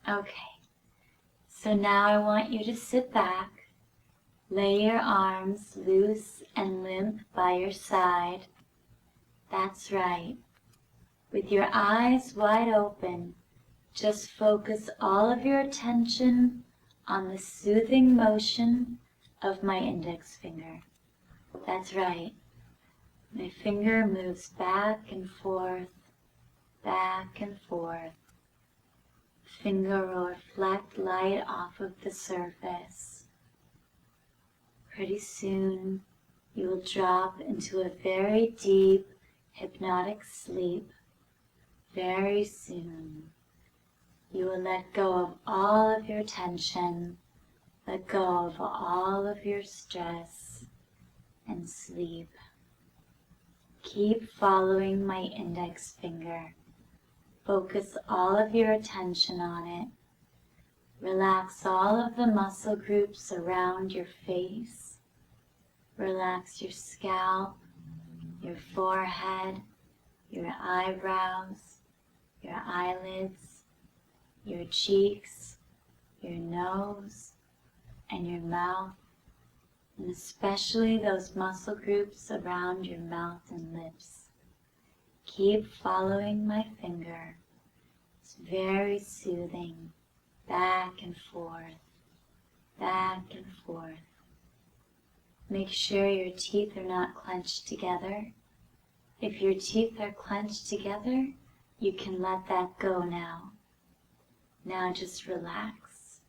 Okay, so now I want you to sit back, lay your arms loose and limp by your side. That's right. With your eyes wide open, just focus all of your attention on the soothing motion of my index finger. That's right. My finger moves back and forth, back and forth. Finger will reflect light off of the surface. Pretty soon, you will drop into a very deep hypnotic sleep. Very soon, you will let go of all of your tension, let go of all of your stress, and sleep. Keep following my index finger. Focus all of your attention on it. Relax all of the muscle groups around your face. Relax your scalp, your forehead, your eyebrows, your eyelids, your cheeks, your nose, and your mouth, and especially those muscle groups around your mouth and lips. Keep following my finger. It's very soothing. Back and forth, back and forth. Make sure your teeth are not clenched together. If your teeth are clenched together, you can let that go now. Now just relax.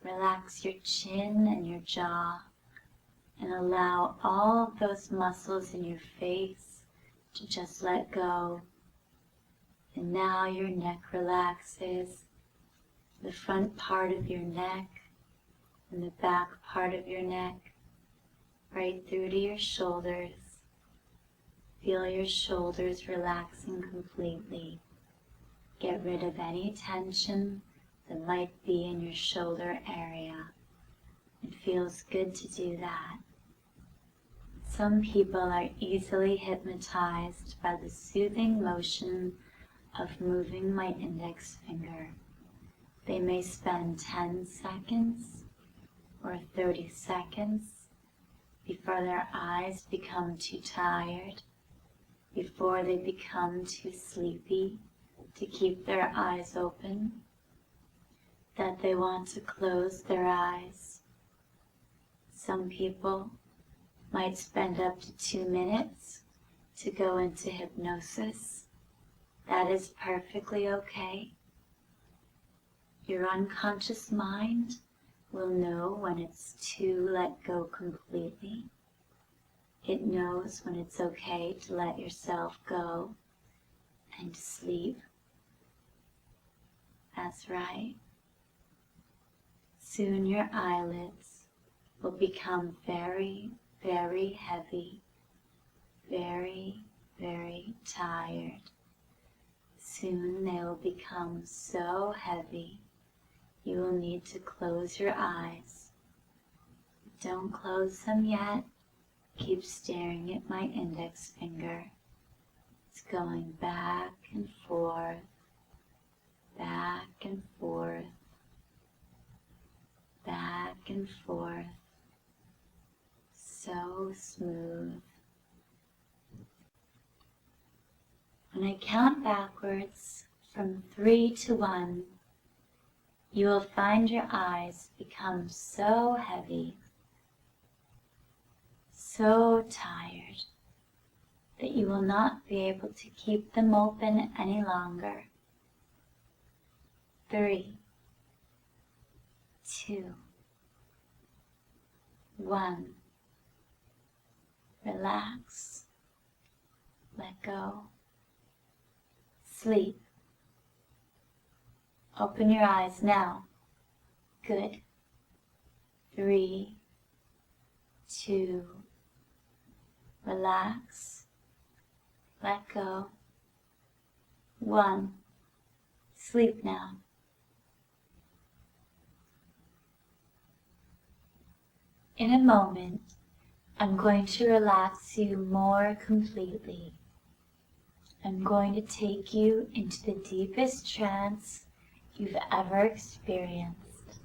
Relax your chin and your jaw, and allow all of those muscles in your face to just let go. And now your neck relaxes, the front part of your neck and the back part of your neck, right through to your shoulders. Feel your shoulders relaxing completely. Get rid of any tension that might be in your shoulder area. It feels good to do that. Some people are easily hypnotized by the soothing motion of moving my index finger. They may spend 10 seconds or 30 seconds before their eyes become too tired, before they become too sleepy to keep their eyes open, that they want to close their eyes. Some people might spend up to 2 minutes to go into hypnosis. That is perfectly okay. Your unconscious mind will know when it's to let go completely. It knows when it's okay to let yourself go and to sleep. That's right. Soon your eyelids will become very, very heavy, very, very tired. Soon they will become so heavy you will need to close your eyes. Don't close them yet. Keep staring at my index finger. It's going back and forth, back and forth, back and forth. So smooth. When I count backwards from 3 to 1, you will find your eyes become so heavy, so tired, that you will not be able to keep them open any longer. 3, 2, 1. Relax. Let go. Sleep. Open your eyes now. Good. 3, 2, relax. Let go. 1. Sleep now. In a moment, I'm going to relax you more completely. I'm going to take you into the deepest trance you've ever experienced.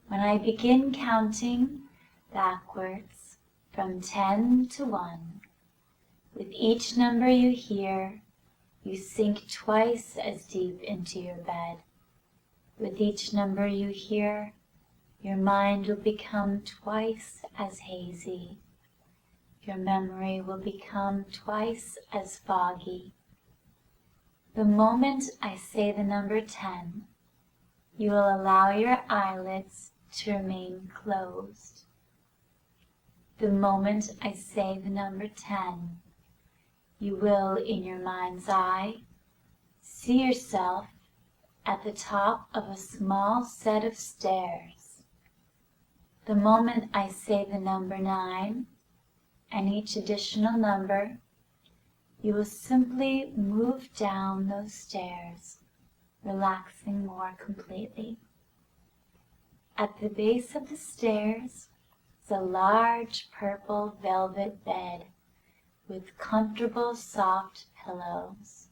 When I begin counting backwards from 10 to 1, with each number you hear, you sink twice as deep into your bed. With each number you hear, your mind will become twice as hazy. Your memory will become twice as foggy. The moment I say the number 10, you will allow your eyelids to remain closed. The moment I say the number 10, you will, in your mind's eye, see yourself at the top of a small set of stairs. The moment I say the number 9, and each additional number, you will simply move down those stairs, relaxing more completely. At the base of the stairs is a large purple velvet bed with comfortable soft pillows.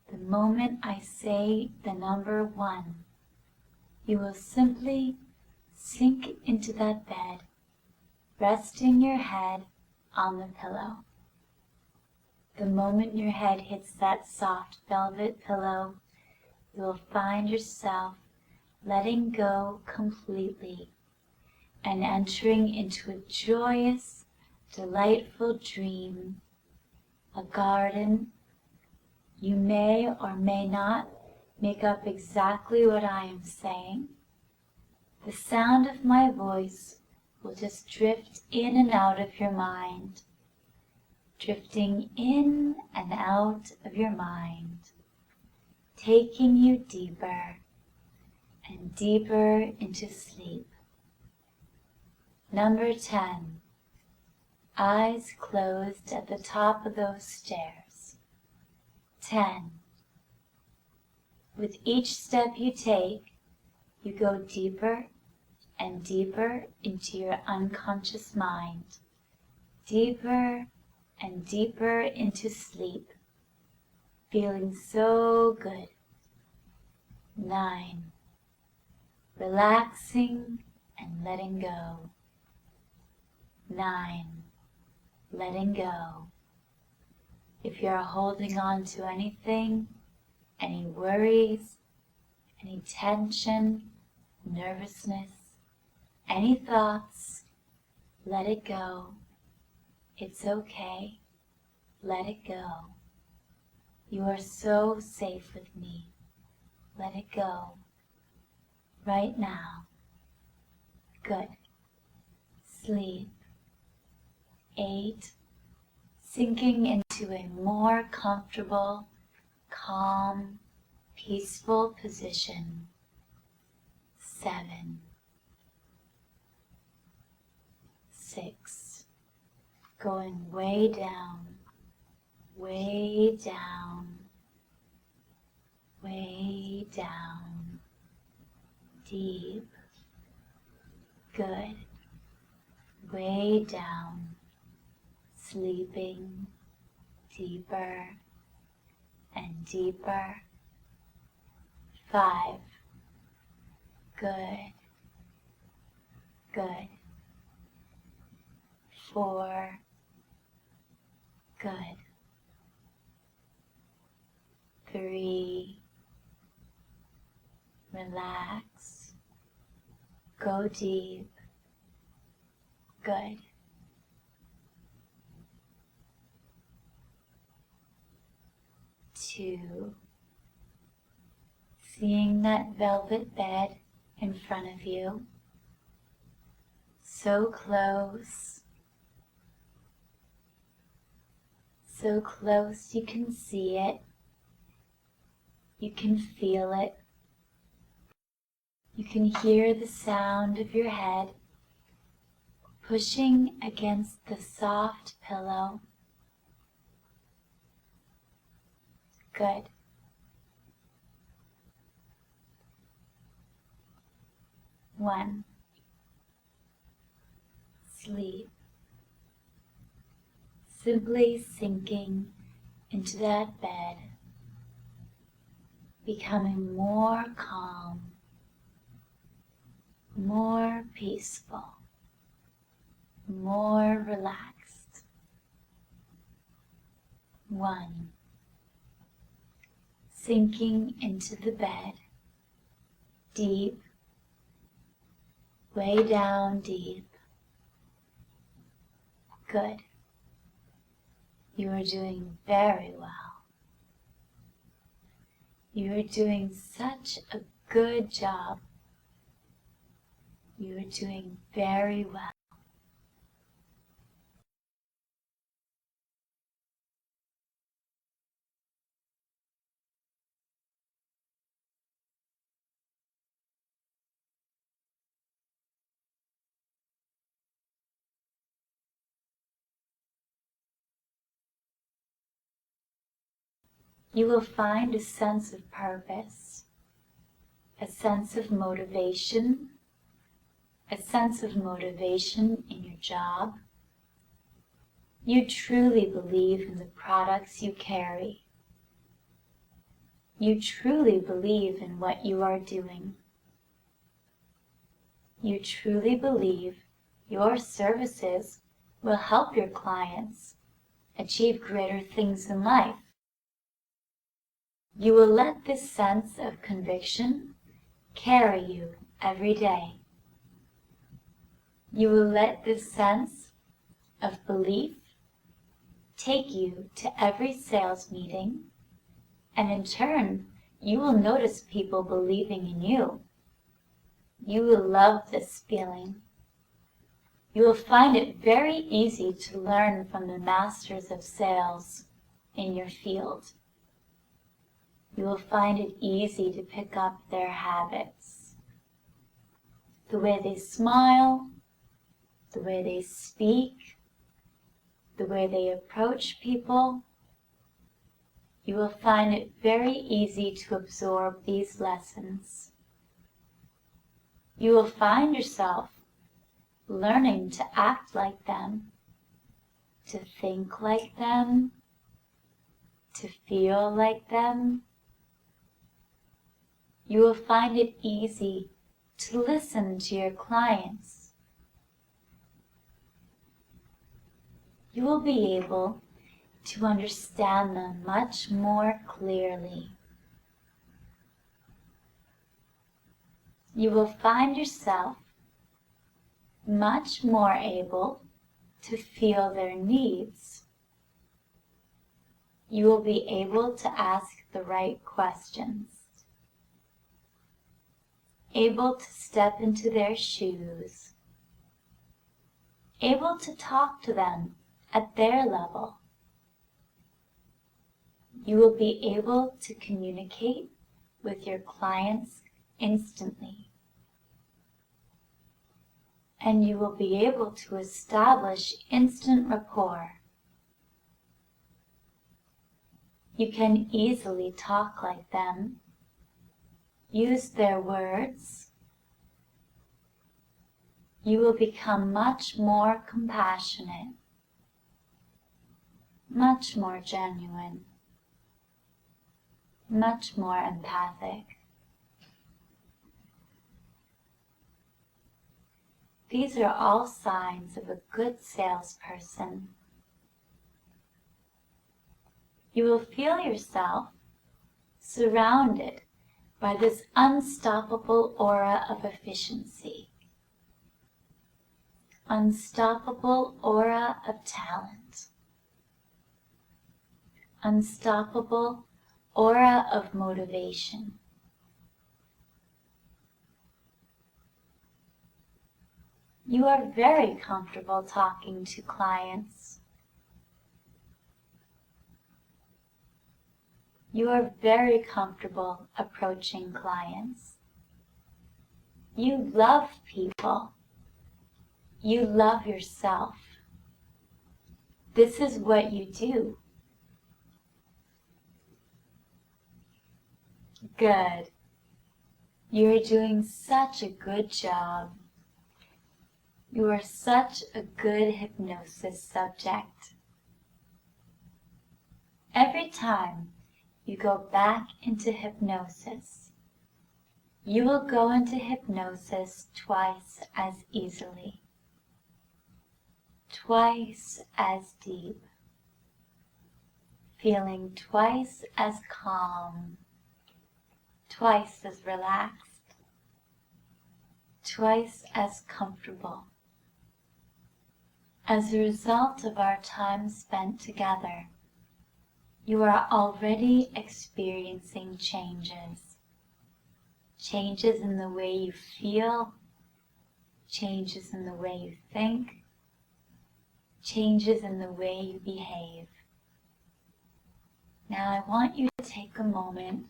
The moment I say the number 1, you will simply sink into that bed, resting your head on the pillow. The moment your head hits that soft velvet pillow, you will find yourself letting go completely and entering into a joyous, delightful dream, a garden. You may or may not make up exactly what I am saying. The sound of my voice will just drift in and out of your mind, drifting in and out of your mind, taking you deeper and deeper into sleep. Number 10. Eyes closed at the top of those stairs. 10. With each step you take, you go deeper and deeper into your unconscious mind, deeper and deeper into sleep, feeling so good. 9. Relaxing and letting go. 9. Letting go. If you're holding on to anything, any worries, any tension, nervousness, any thoughts, let it go. It's okay. Let it go. You are so safe with me. Let it go. Right now. Good. Sleep. 8. Sinking into a more comfortable, calm, peaceful position. 7. 6. Going way down, way down, way down, deep. Good. Way down, sleeping deeper and deeper. 5. Good. Good. 4. Good. 3. Relax. Go deep. Good. 2. Seeing that velvet bed in front of you, so close you can see it, you can feel it, you can hear the sound of your head pushing against the soft pillow. Good. 1. Sleep. Simply sinking into that bed, becoming more calm, more peaceful, more relaxed. 1. Sinking into the bed, deep, way down deep. Good. You are doing very well. You are doing such a good job. You are doing very well. You will find a sense of purpose, a sense of motivation in your job. You truly believe in the products you carry. You truly believe in what you are doing. You truly believe your services will help your clients achieve greater things in life. You will let this sense of conviction carry you every day. You will let this sense of belief take you to every sales meeting, and in turn, you will notice people believing in you. You will love this feeling. You will find it very easy to learn from the masters of sales in your field. You will find it easy to pick up their habits. The way they smile, the way they speak, the way they approach people. You will find it very easy to absorb these lessons. You will find yourself learning to act like them, to think like them, to feel like them. You will find it easy to listen to your clients. You will be able to understand them much more clearly. You will find yourself much more able to feel their needs. You will be able to ask the right questions, able to step into their shoes, able to talk to them at their level. You will be able to communicate with your clients instantly, and you will be able to establish instant rapport. You can easily talk like them, use their words. You will become much more compassionate, much more genuine, much more empathic. These are all signs of a good salesperson. You will feel yourself surrounded by this unstoppable aura of efficiency, unstoppable aura of talent, unstoppable aura of motivation. You are very comfortable talking to clients. You are very comfortable approaching clients. You love people. You love yourself. This is what you do. Good. You are doing such a good job. You are such a good hypnosis subject. Every time you go back into hypnosis. You will go into hypnosis twice as easily, twice as deep, feeling twice as calm, twice as relaxed, twice as comfortable. As a result of our time spent together, you are already experiencing changes. Changes in the way you feel, changes in the way you think, changes in the way you behave. Now I want you to take a moment.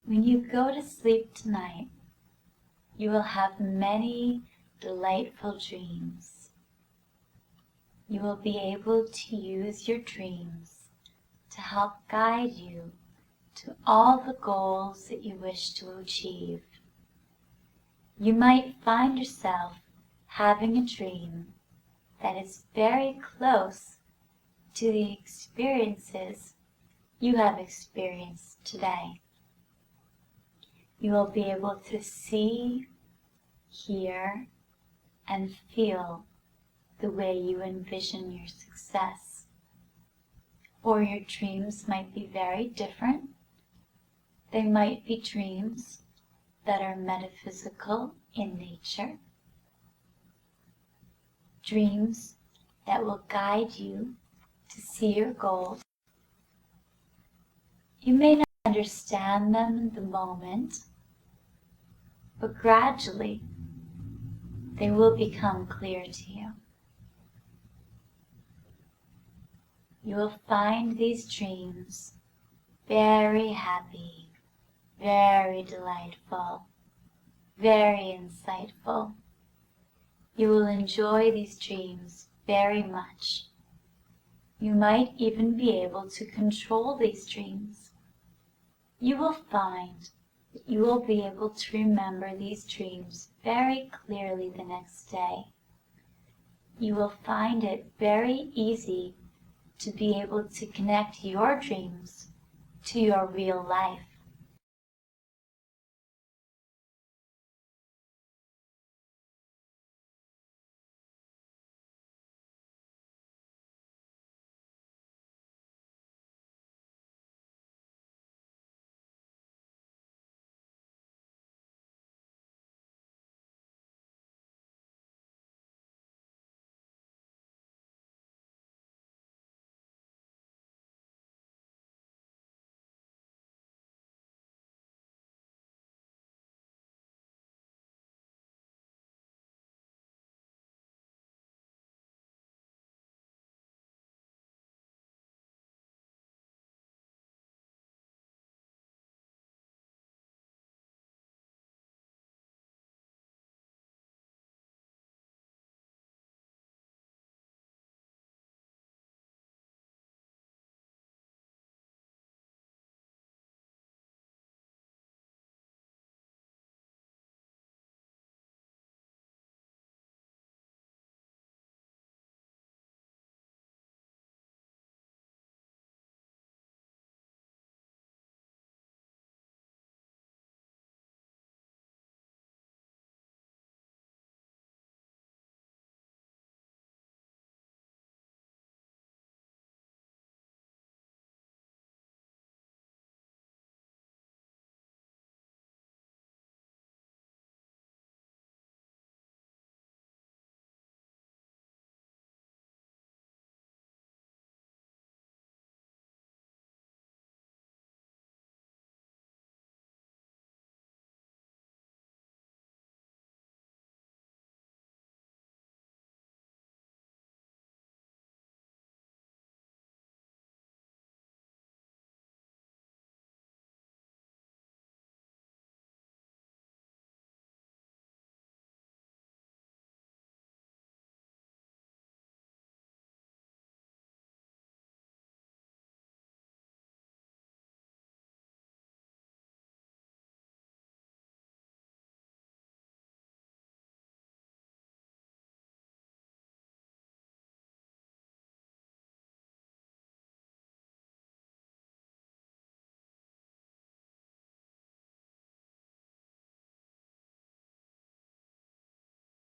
When you go to sleep tonight, you will have many delightful dreams. You will be able to use your dreams to help guide you to all the goals that you wish to achieve. You might find yourself having a dream that is very close to the experiences you have experienced today. You will be able to see, hear, and feel the way you envision your success. Or your dreams might be very different. They might be dreams that are metaphysical in nature. Dreams that will guide you to see your goals. You may not understand them in the moment, but gradually they will become clear to you. You will find these dreams very happy, very delightful, very insightful. You will enjoy these dreams very much. You might even be able to control these dreams. You will find that you will be able to remember these dreams very clearly the next day. You will find it very easy to be able to connect your dreams to your real life.